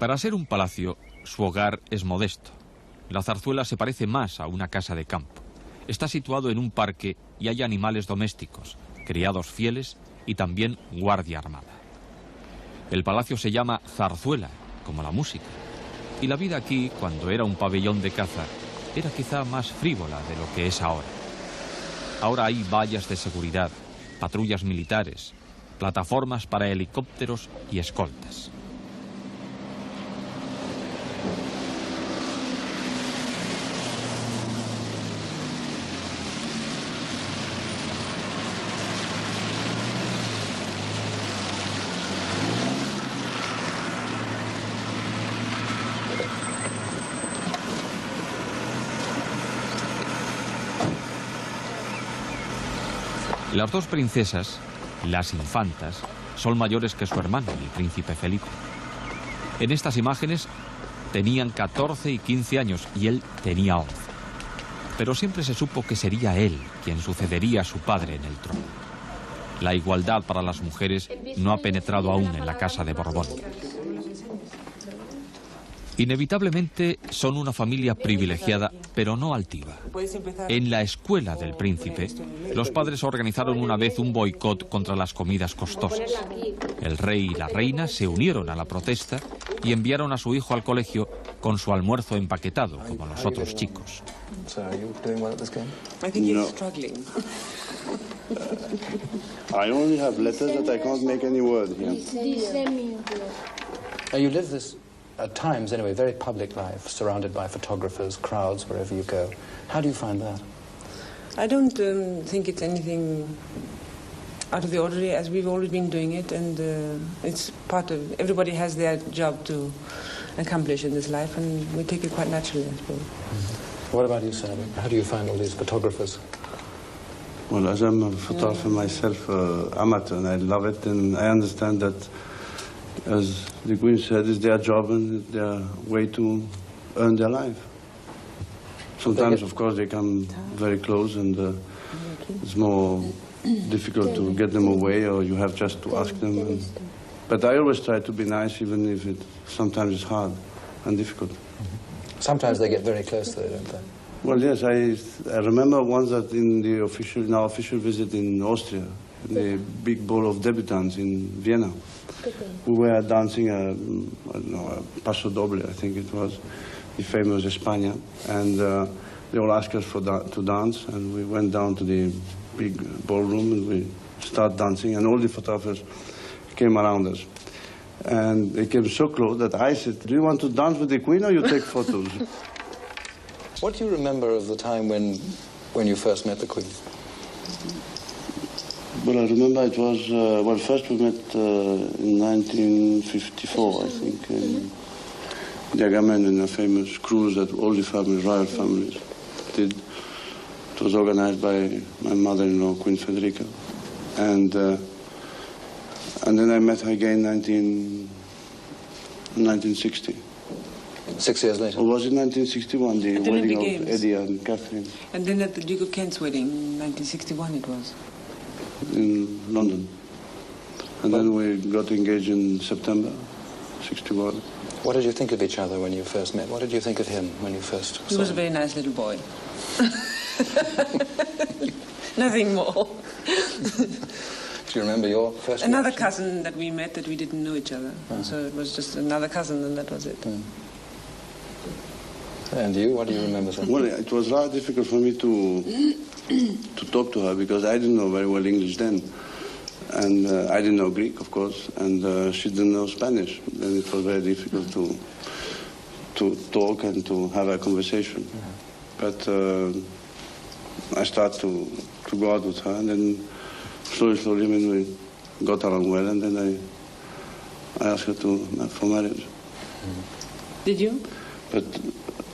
Para ser un palacio, su hogar es modesto. La zarzuela se parece más a una casa de campo. Está situado en un parque y hay animales domésticos, criados fieles y también guardia armada. El palacio se llama zarzuela, como la música. Y la vida aquí, cuando era un pabellón de caza, era quizá más frívola de lo que es ahora. Ahora hay vallas de seguridad, patrullas militares, plataformas para helicópteros y escoltas. Las dos princesas, las infantas, son mayores que su hermano, el príncipe Felipe. En estas imágenes tenían 14 y 15 años y él tenía 11. Pero siempre se supo que sería él quien sucedería a su padre en el trono. La igualdad para las mujeres no ha penetrado aún en la casa de Borbón. Inevitablemente son una familia privilegiada, pero no altiva. En la escuela del príncipe, los padres organizaron una vez un boicot contra las comidas costosas. El rey y la reina se unieron a la protesta y enviaron a su hijo al colegio con su almuerzo empaquetado, como los otros chicos. At times, anyway, very public life, surrounded by photographers, crowds, wherever you go. How do you find that? I don't think it's anything out of the ordinary, as we've always been doing it, and it's part of, everybody has their job to accomplish in this life, and we take it quite naturally, I suppose. What about you, Sir? How do you find all these photographers? Well, as I'm a photographer myself, amateur, and I love it, and I understand that, as the Queen said, it's their job and their way to earn their life. Sometimes, of course, they come very close and it's more difficult to get them away, or you have just to ask them. But I always try to be nice, even if it sometimes is hard and difficult. Sometimes they get very close, though, don't they? Well, yes, I remember once that in our official visit in Austria, in the big ball of debutantes in Vienna, we were dancing I don't know, a paso doble, I think it was, the famous España, and they all asked us to dance, and we went down to the big ballroom and we started dancing, and all the photographers came around us. And they came so close that I said, do you want to dance with the Queen or you take photos? What do you remember of the time when you first met the Queen? Well, I remember it was, well, first we met in 1954, I think, in the Agamemnon, a famous cruise that all the families, royal families, did. It was organized by my mother-in-law, Queen Federica. And then I met her again in 1960. 6 years later? Or was it 1961, the wedding of Eddie and Catherine? And then at the Duke of Kent's wedding, in 1961 it was. In London. And then we got engaged in September 61. What did you think of each other when you first met? What did you think of him when you first saw him? He was a very nice little boy. Nothing more. Do you remember your first Another reaction? cousin that we met that we didn't know each other. So it was just another cousin and that was it. And you, what do you remember, sir? Well, it was rather difficult for me to talk to her because I didn't know very well English then. And I didn't know Greek, of course, and she didn't know Spanish. Then it was very difficult to talk and to have a conversation. But I started to go out with her, and then slowly, when we got along well, and then I asked her for marriage. Did you? But,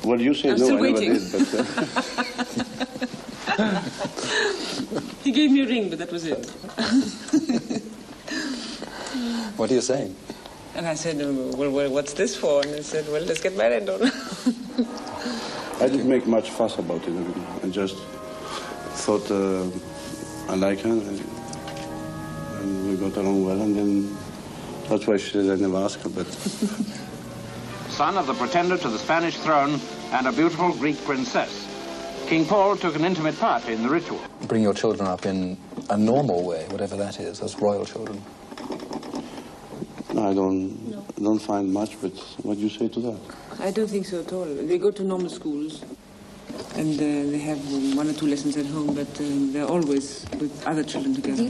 well, you say no, I waiting. never did, but... He gave me a ring, but that was it. What are you saying? And I said, well, what's this for? And he said, well, let's get married. I didn't make much fuss about it. I just thought I like her, and we got along well, and then that's why she said I never asked her, but son of the pretender to the Spanish throne and a beautiful Greek princess. King Paul took an intimate part in the ritual. Bring your children up in a normal way, whatever that is, as royal children. No, I don't find much, but what do you say to that? I don't think so at all. They go to normal schools, and they have 1 or 2 lessons at home, but they're always with other children together.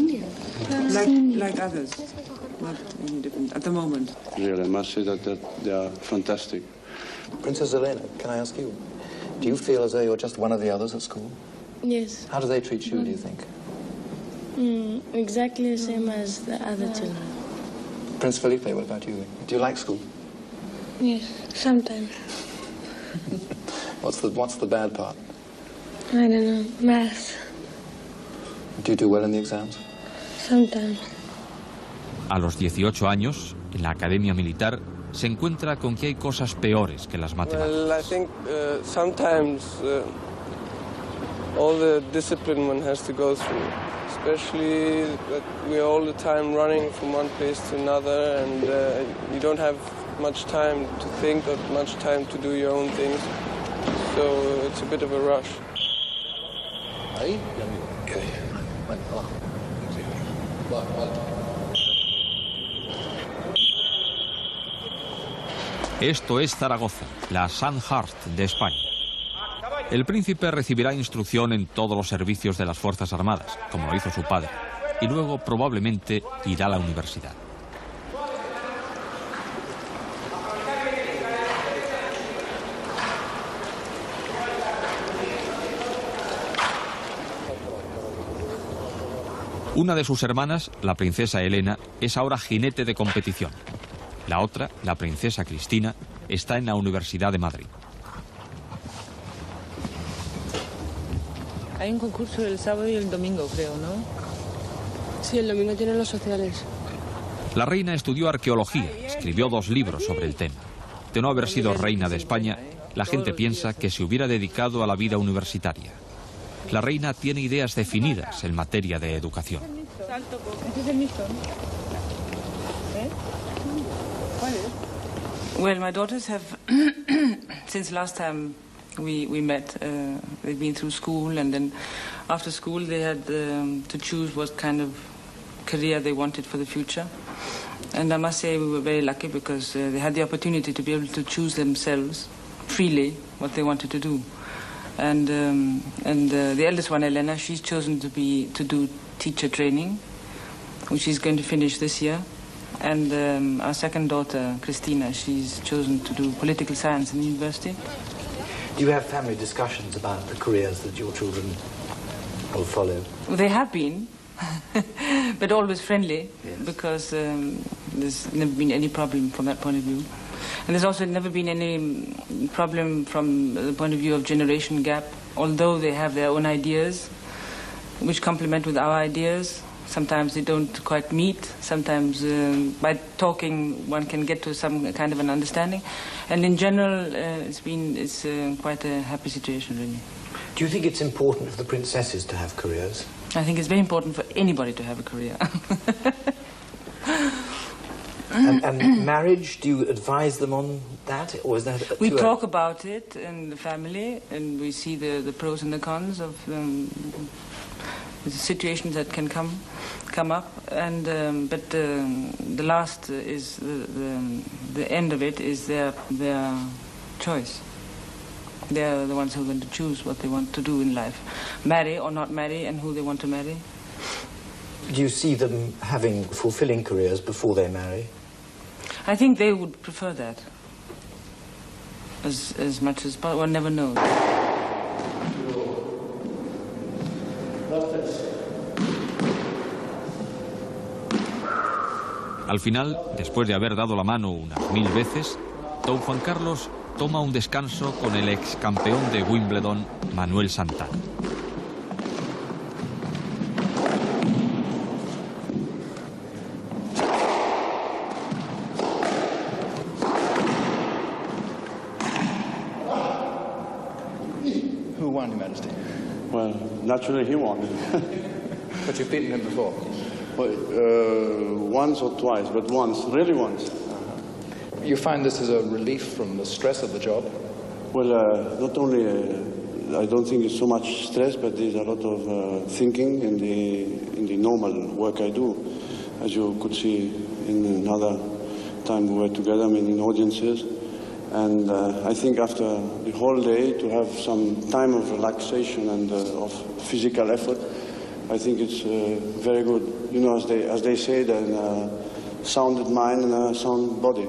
Like others, not any different at the moment. Really, I must say that they are fantastic. Princess Elena, can I ask you, do you feel as though you're just one of the others at school? Yes. How do they treat you, do you think? Exactly the same as the other children. Prince Felipe, what about you? Do you like school? Yes, sometimes. What's the bad part? I don't know, math. Do you do well in the exams? Sometimes. A los 18 años, en la academia militar, se encuentra con que hay cosas peores que las matemáticas. Well, I think sometimes all the discipline one has to go through, especially that we're all the time running from one place to another, and you don't have much time to think or much time to do your own things, so it's a bit of a rush. Esto es Zaragoza, la Sandhurst de España. El príncipe recibirá instrucción en todos los servicios de las Fuerzas Armadas, como lo hizo su padre, y luego probablemente irá a la universidad. Una de sus hermanas, la princesa Elena, es ahora jinete de competición. La otra, la princesa Cristina, está en la Universidad de Madrid. Hay un concurso el sábado y el domingo, creo, ¿no? Sí, el domingo tienen los sociales. La reina estudió arqueología, escribió 2 libros sobre el tema. De no haber sido reina de España, la gente piensa que se hubiera dedicado a la vida universitaria. La reina tiene ideas definidas en materia de educación. ¿Este es el mixto? Well, my daughters have, since last time we met, they've been through school, and then after school they had to choose what kind of career they wanted for the future. And I must say we were very lucky because they had the opportunity to be able to choose themselves freely what they wanted to do. And the eldest one, Elena, she's chosen to do teacher training, which she's going to finish this year. And our second daughter, Christina, she's chosen to do political science in the university. Do you have family discussions about the careers that your children will follow? Well, they have been, but always friendly, yes. Because there's never been any problem from that point of view. And there's also never been any problem from the point of view of generation gap, although they have their own ideas, which complement with our ideas. Sometimes they don't quite meet. Sometimes by talking one can get to some kind of an understanding. And in general, it's quite a happy situation, really. Do you think it's important for the princesses to have careers? I think it's very important for anybody to have a career. And marriage, do you advise them on that, or is that we talk about it in the family, and we see the pros and the cons of the situations that can come up, and but the last is the end of it is their choice. They're the ones who are going to choose what they want to do in life, marry or not marry, and who they want to marry. Do you see them having fulfilling careers before they marry? I think they would prefer that as much as, but one never knows. Al final, después de haber dado la mano unas 1000 veces, don Juan Carlos toma un descanso con el ex campeón de Wimbledon, Manuel Santana. Who won, Your Majesty? Well, naturally he won. But you've beaten him before? Well, once or twice, but once, really once. You find this is a relief from the stress of the job? Well, not only, I don't think it's so much stress, but there's a lot of thinking in the normal work I do. As you could see in another time we were together, I mean in audiences. And I think after the whole day to have some time of relaxation and of physical effort, I think it's very good. You know, as they say, that sound mind and a sound body.